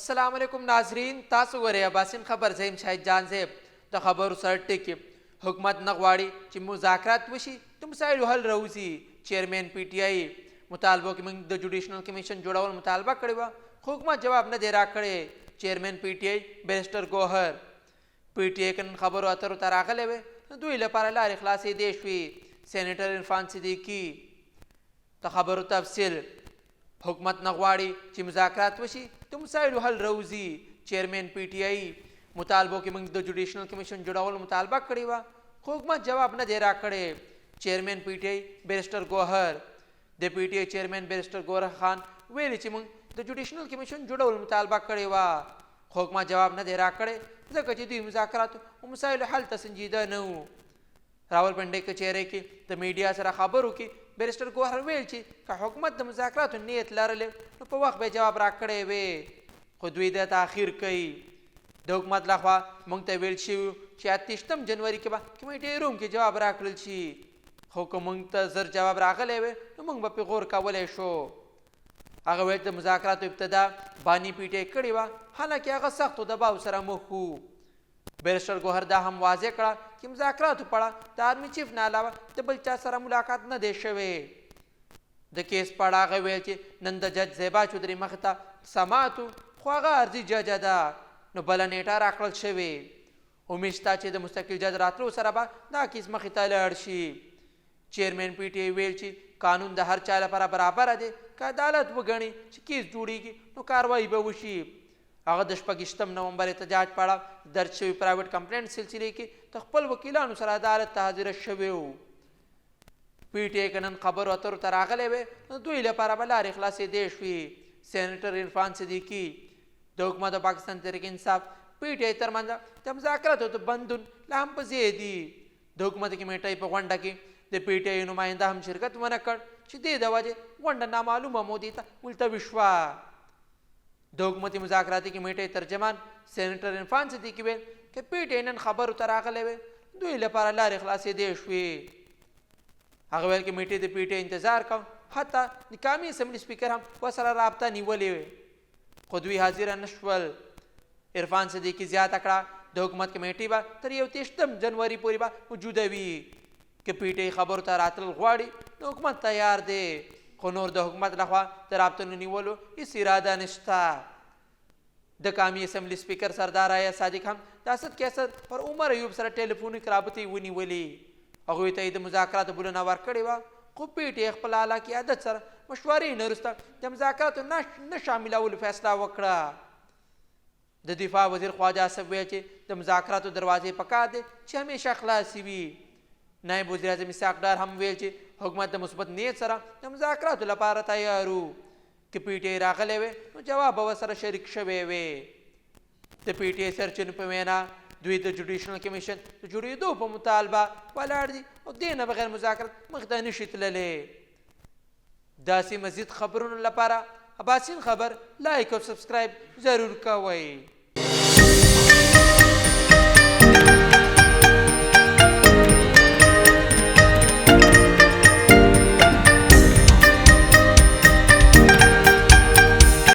अस्सलाम वालेकुम नाजरीन, तासु ګورئ اباسین خبر زیم شاهد جان صاحب د خبرو سره ټکی حکومت نه غواړي چې مذاکرات وشي د مسایلو حل راوځي. چیرمین پی ټی آی مطالبو کې موږ د جوډیشنل کمیشن جوړول مطالبه کړې وه، خو حکومت جواب نه دی راکړی. چیرمین پی ټی آی بیرسټر ګوهر پی ټی آی که نن خبرو اترو ته راغلی وی، دوی لپاره لارې خلاصېدې شوې. سینیټر عرفان صدیقي د خبرو تفصیل حکومت نه غواړي چې مذاکرات وشي د مسایلو حل راوځي. چیرمین پی ټی آی مطالبو کې موږ د جوډیشنل کمیشن جوړولو مطالبه کړې وه، خو حکومت جواب نه دی راکړی. چیرمین پی ټی آی بیرسټر ګوهر د پی ټی آی چیرمین بیرسټر ګوهر خان ویلي چې موږ د جوډیشنل کمیشن جوړولو مطالبه کړې وه، خو حکومت جواب نه دی راکړی ځکه چې دوی مذاکراتو او مسایلو حل ته سنجیده نه وو. راولپنډۍ کچېرې کې د میډیا سره خبرو کې بیرسټر ګوهر ویل چې که حکومت د مذاکراتو نیت لرلی نو په وخت به جواب راکړی وی، خو دوی د تاخیر کوي. د حکومت لخوا موږ ته ویل شوي چې 28 جنوري کې به کمیټې روم کې جواب راکړل شي، خو که موږ ته زر جواب راغلی وی نو موږ به پرې غور کولی شو. هغه ویل د مذاکراتو ابتدا باني پی ټی آی کړې وه، حالانکه هغه سختو دباو سره مخ وو. بیرسټر ګوهر دا هم واضح کړه چې مذاکراتو په اړه د آرمي چیف نه علاوه د بل چا سره ملاقات نه دی شوی. د کیس په اړه هغه ویل چې نن د جج زیبا چودري مخې ته سماعت خو هغه عرضي ججه ده، نو بله نیټه راکړل شوې. امید شته چې د مستقل جج راتلو سره به دا کیس مخې ته لاړ شي. چیرمین پی ټی آی ویل چې قانون د هر چا لپاره برابره دی، که عدالت وګڼي چې کیس جوړیږي نو کاروایي به وشي. هغه د 26 نومبر احتجاج په اړه درج شوي پرایویټ کمپلینټ سلسلې کې د خپل وکیلانو سره عدالت ته حاضره شوی و. پی ټی آی که نن خبرو اترو ته راغلی وی نو دوی لپاره به لارې خلاصېدې شوې. سینیټر عرفان صدیقي د حکومت او پاکستان تحریک انصاف پی ټی آی ترمنځ د مذاکراتو د بندون لا هم په ځای دي. د حکومت کمیټۍ په غونډه کې د پی ټی آی نماینده هم شرکت ونه کړ چې دې د وجې غونډه نامعلومه مودې ته ملتوي شوه. د حکومتي مذاکراتي کمیټۍ ترجمان سینیټر عرفان صدیقي ویل که پی ټی آی نن خبرو ته راغلی وی دوی لپاره لارې خلاصېدې شوې. هغه ویل کمیټې د پی ټی آی انتظار کوم، حتی د قومي اسمبلي سپیکر هم ورسره رابطه نیولې وی، خو دوی حاضره نه شول. عرفان صدیقي زیاته کړه د حکومت کمیټې به تر 31 جنوري پورې به موجوده وي. که پی ټی آی خبرو ته راتلل غواړي نو حکومت تیار دی، خو نور د حکومت لخوا د رابطو نیولو هېڅ اراده نشته. د قومي اسمبلي سپیکر سردار آیا صادق هم د اسد کیسر پر عمر ایوب سره ټلیفونیک رابطې ونیولې. هغوی ته یې د مذاکراتو بلنه ورکړې وه، خو پی ټی آی خپل اعلی قیادت سره مشورې نه وروسته د مذاکراتو نه شاملولو فیصله وکړه. د دفاع وزیر خواجه اسف ویل چې د مذاکراتو دروازې پکار دی چې همیشه خلاصې وي. نایب وزیر اعظم اسحاق ډار هم ویل چې حکومت د مثبت نیت سره د مذاکراتو لپاره تیار و، که پی ټی آی راغلی وی نو جواب به ورسره شریک شوی وی. د پی ټی آی سرچینو په وینا دوی د جوډیشنل کمیشن د جوړېدو په مطالبه ولاړ دي او دې نه بغیر مذاکرات مخ ته نشي تللی. داسې مزید خبرونو لپاره اباسین خبر لایک او سبسکرایب ضرور کوئ.